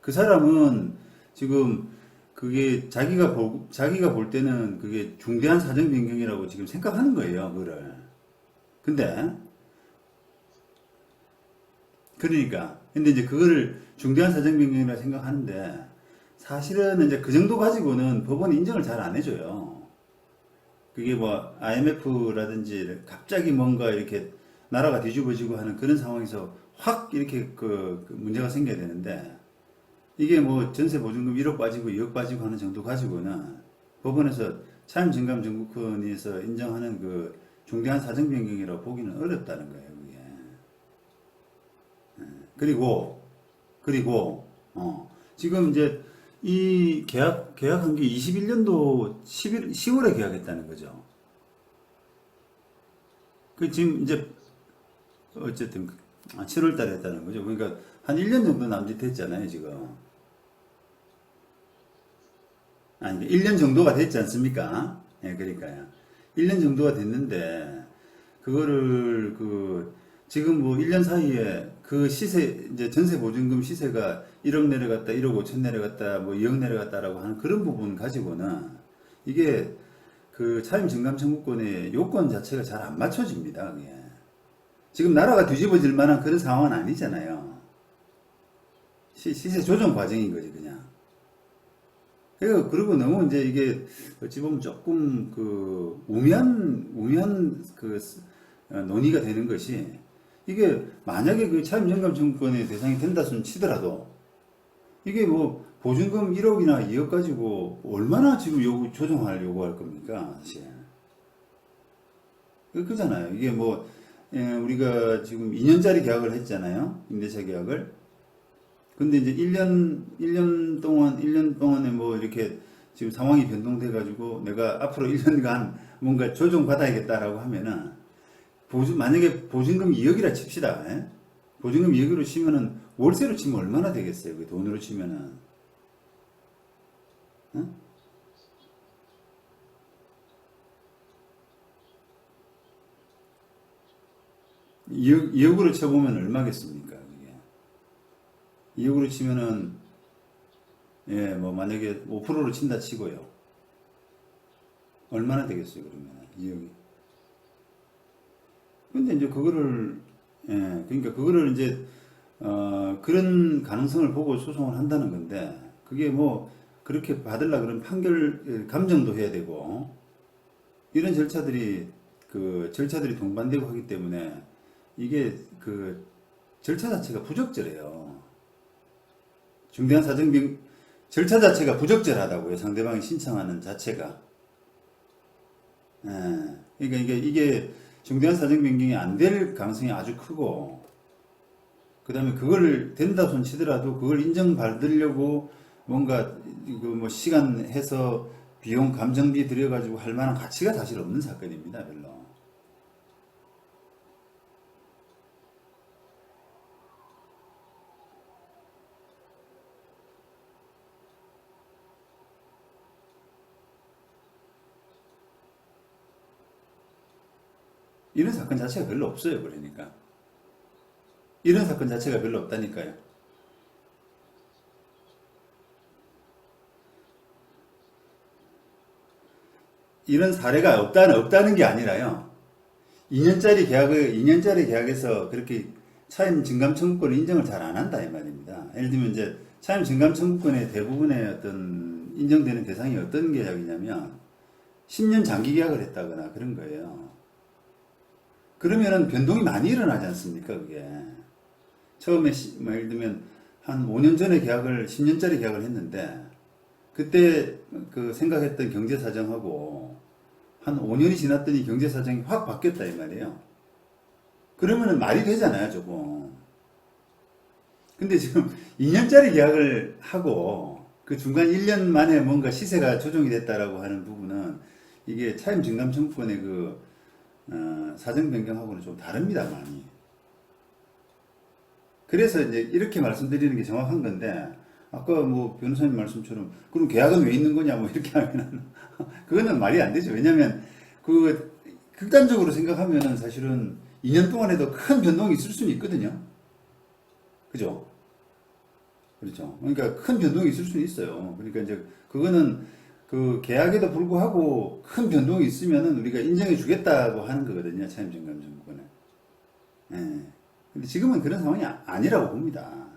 그 사람은 지금 그게 자기가 볼 때는 그게 중대한 사정 변경이라고 지금 생각하는 거예요, 그거를. 근데, 근데 이제 그거를 중대한 사정 변경이라고 생각하는데, 사실은 이제 그 정도 가지고는 법원이 인정을 잘 안 해줘요. 그게 뭐 IMF라든지 갑자기 뭔가 이렇게 나라가 뒤집어지고 하는 그런 상황에서 확 이렇게 그 문제가 생겨야 되는데 이게 뭐 전세 보증금 1억 빠지고 2억 빠지고 하는 정도 가지고는 법원에서 차임증감 정국권에서 인정하는 그 중대한 사정 변경이라고 보기는 어렵다는 거예요, 그게. 그리고 지금 이제 이 계약한 게 21년도 10월에 계약했다는 거죠. 그 지금 이제 어쨌든 7월 달에 했다는 거죠. 그러니까 한 1년 정도 남짓했잖아요, 지금. 아니, 1년 정도가 됐지 않습니까? 예, 그러니까요. 1년 정도가 됐는데, 그거를, 지금 뭐 1년 사이에 그 시세, 이제 전세 보증금 시세가 1억 내려갔다, 1억 5천 내려갔다, 뭐 2억 내려갔다라고 하는 그런 부분 가지고는 이게 그 차임 증감 청구권의 요건 자체가 잘 안 맞춰집니다, 그게. 지금 나라가 뒤집어질 만한 그런 상황은 아니잖아요. 시세 조정 과정인 거지, 그냥. 그리고 너무 이제 이게 어찌 보면 조금 그 우미한 논의가 되는 것이 이게 만약에 그 차임정감 청구권의 대상이 된다 손 치더라도 이게 뭐 보증금 1억이나 2억 가지고 얼마나 지금 조정할 요구할 겁니까, 사실. 그잖아요. 이게 뭐 우리가 지금 2년짜리 계약을 했잖아요. 임대차 계약을. 근데 이제 1년 동안에 뭐 이렇게 지금 상황이 변동돼가지고 내가 앞으로 1년간 뭔가 조정받아야겠다라고 하면은 만약에 보증금 2억이라 칩시다. 예? 보증금 2억으로 치면은 월세로 치면 얼마나 되겠어요? 그 돈으로 치면은. 어? 2억으로 쳐보면 얼마겠습니까? 그게. 2억으로 치면은 예, 뭐 만약에 5%로 친다 치고요. 얼마나 되겠어요, 그러면 2억이. 근데 이제 그거를 예, 그러니까 그거를 이제 그런 가능성을 보고 소송을 한다는 건데 그게 뭐 그렇게 받으려 그러면 판결 감정도 해야 되고 이런 절차들이 동반되고 하기 때문에 이게 그 절차 자체가 부적절해요. 중대한 사정빙 절차 자체가 부적절하다고요. 상대방이 신청하는 자체가. 예. 그러니까 이게 중대한 사정 변경이 안 될 가능성이 아주 크고, 그 다음에 그걸 된다 손 치더라도 그걸 인정받으려고 뭔가 뭐 시간 해서 비용 감정비 들여가지고 할 만한 가치가 사실 없는 사건입니다, 별로. 이런 사건 자체가 별로 없어요, 그러니까. 이런 사건 자체가 별로 없다니까요. 이런 사례가 없다는 게 아니라요. 2년짜리 계약에서 그렇게 차임 증감 청구권을 인정을 잘 안 한다 이 말입니다. 예를 들면 이제 차임 증감 청구권의 대부분의 어떤 인정되는 대상이 어떤 계약이냐면 10년 장기 계약을 했다거나 그런 거예요. 그러면은 변동이 많이 일어나지 않습니까, 그게. 처음에 뭐 예를 들면 한 5년 전에 10년짜리 계약을 했는데 그때 그 생각했던 경제 사정하고 한 5년이 지났더니 경제 사정이 확 바뀌었다 이 말이에요. 그러면은 말이 되잖아요, 조금. 근데 지금 2년짜리 계약을 하고 그 중간 1년 만에 뭔가 시세가 조정이 됐다라고 하는 부분은 이게 차임 증감 청구권의 사정 변경하고는 좀 다릅니다, 많이. 그래서 이제 이렇게 말씀드리는 게 정확한 건데, 아까 뭐 변호사님 말씀처럼, 그럼 계약은 왜 있는 거냐, 뭐 이렇게 하면은, 그거는 말이 안 되죠. 왜냐면, 극단적으로 생각하면은 사실은 2년 동안에도 큰 변동이 있을 수는 있거든요. 그죠? 그렇죠. 그러니까 큰 변동이 있을 수는 있어요. 그러니까 이제 그거는 그 계약에도 불구하고 큰 변동이 있으면은 우리가 인정해 주겠다고 하는 거거든요. 차임증감증권에. 예. 근데 지금은 그런 상황이 아니라고 봅니다.